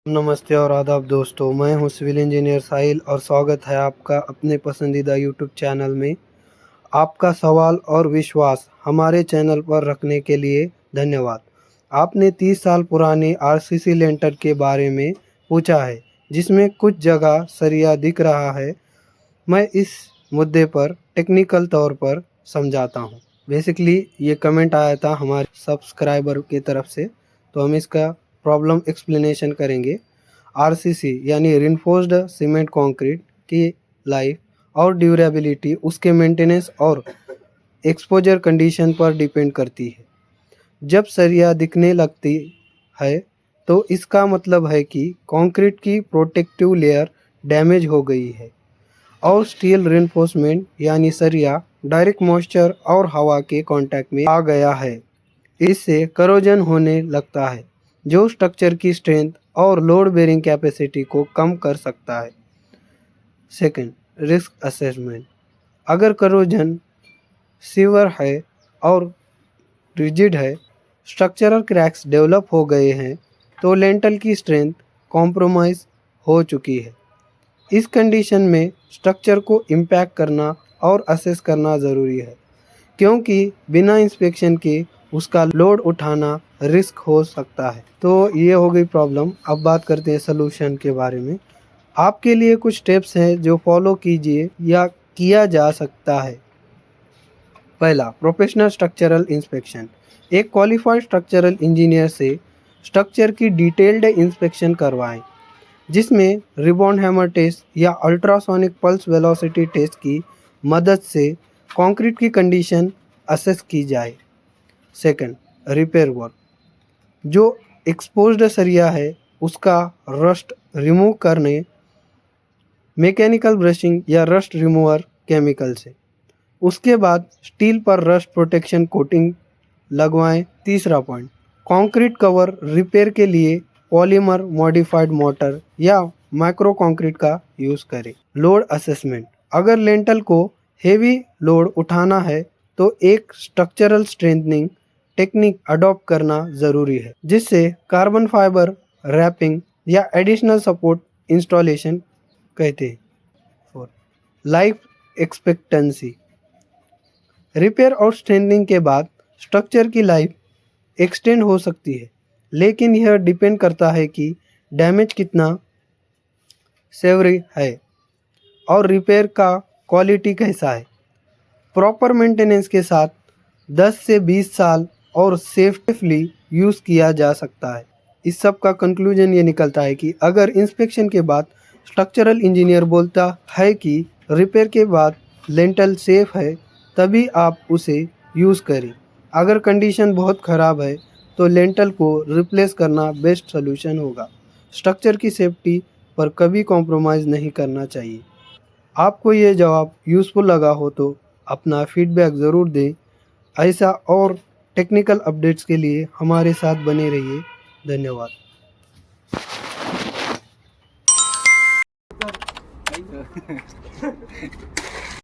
नमस्ते और आदाब दोस्तों, मैं हूं सिविल इंजीनियर साहिल और स्वागत है आपका अपने पसंदीदा यूट्यूब चैनल में। आपका सवाल और विश्वास हमारे चैनल पर रखने के लिए धन्यवाद। आपने 30 साल पुराने आरसीसी लेंटर के बारे में पूछा है, जिसमें कुछ जगह सरिया दिख रहा है। मैं इस मुद्दे पर टेक्निकल तौर पर समझाता हूं। बेसिकली ये कमेंट आया था हमारे सब्सक्राइबर की तरफ से, तो हम इसका प्रॉब्लम एक्सप्लेनेशन करेंगे। आरसीसी यानी रिइंफोर्स्ड सीमेंट कंक्रीट की लाइफ और ड्यूरेबिलिटी उसके मेंटेनेंस और एक्सपोजर कंडीशन पर डिपेंड करती है। जब सरिया दिखने लगती है तो इसका मतलब है कि कंक्रीट की प्रोटेक्टिव लेयर डैमेज हो गई है और स्टील रिइंफोर्समेंट यानी सरिया डायरेक्ट मॉइस्चर और हवा के कांटेक्ट में आ गया है। इससे करोजन होने लगता है, जो स्ट्रक्चर की स्ट्रेंथ और लोड बेरिंग कैपेसिटी को कम कर सकता है। Second, risk assessment. अगर करोजन सीवर है और रिजिड है, स्ट्रक्चरल क्रैक्स डेवलप हो गए हैं, तो लेंटल की स्ट्रेंथ कॉम्प्रोमाइज़ हो चुकी है। इस कंडीशन में स्ट्रक्चर को इम्पैक्ट करना और असेस करना ज़रूरी है, क्योंकि बिना इंस्पेक्शन के उसका लोड उठाना रिस्क हो सकता है। तो ये हो गई प्रॉब्लम। अब बात करते हैं सलूशन के बारे में। आपके लिए कुछ स्टेप्स हैं जो फॉलो कीजिए या किया जा सकता है। पहला, प्रोफेशनल स्ट्रक्चरल इंस्पेक्शन। एक क्वालिफाइड स्ट्रक्चरल इंजीनियर से स्ट्रक्चर की डिटेल्ड इंस्पेक्शन करवाएं, जिसमें रिबॉन्ड हैमर टेस्ट या अल्ट्रासोनिक पल्स वेलोसिटी टेस्ट की मदद से कंक्रीट की कंडीशन असेस की जाए। Second, repair work. जो एक्सपोज्ड सरिया है उसका रस्ट रिमूव करने मैकेनिकल ब्रशिंग या रस्ट रिमूवर केमिकल से। उसके बाद स्टील पर रस्ट प्रोटेक्शन कोटिंग लगवाएं। तीसरा पॉइंट, कंक्रीट कवर रिपेयर के लिए पॉलीमर मॉडिफाइड मोटर या माइक्रो कंक्रीट का यूज़ करें। Load assessment. अगर लेंटल को हेवी लोड उठाना है तो एक स्ट्रक्चरल स्ट्रेंथनिंग टेक्निक अडॉप्ट करना ज़रूरी है, जिससे कार्बन फाइबर रैपिंग या एडिशनल सपोर्ट इंस्टॉलेशन कहते हैं। Four, life expectancy. रिपेयर और स्ट्रेंथनिंग के बाद स्ट्रक्चर की लाइफ एक्सटेंड हो सकती है, लेकिन यह डिपेंड करता है कि डैमेज कितना सेवरी है और रिपेयर का क्वालिटी कैसा है। प्रॉपर मेंटेनेंस के साथ 10 से 20 साल और सेफली यूज़ किया जा सकता है। इस सब का कंक्लूजन ये निकलता है कि अगर इंस्पेक्शन के बाद स्ट्रक्चरल इंजीनियर बोलता है कि रिपेयर के बाद लेंटल सेफ है, तभी आप उसे यूज़ करें। अगर कंडीशन बहुत ख़राब है तो लेंटल को रिप्लेस करना बेस्ट सॉल्यूशन होगा। स्ट्रक्चर की सेफ्टी पर कभी कॉम्प्रोमाइज़ नहीं करना चाहिए। आपको ये जवाब यूज़फुल लगा हो तो अपना फीडबैक ज़रूर दें। ऐसा और टेक्निकल अपडेट्स के लिए हमारे साथ बने रहिए। धन्यवाद।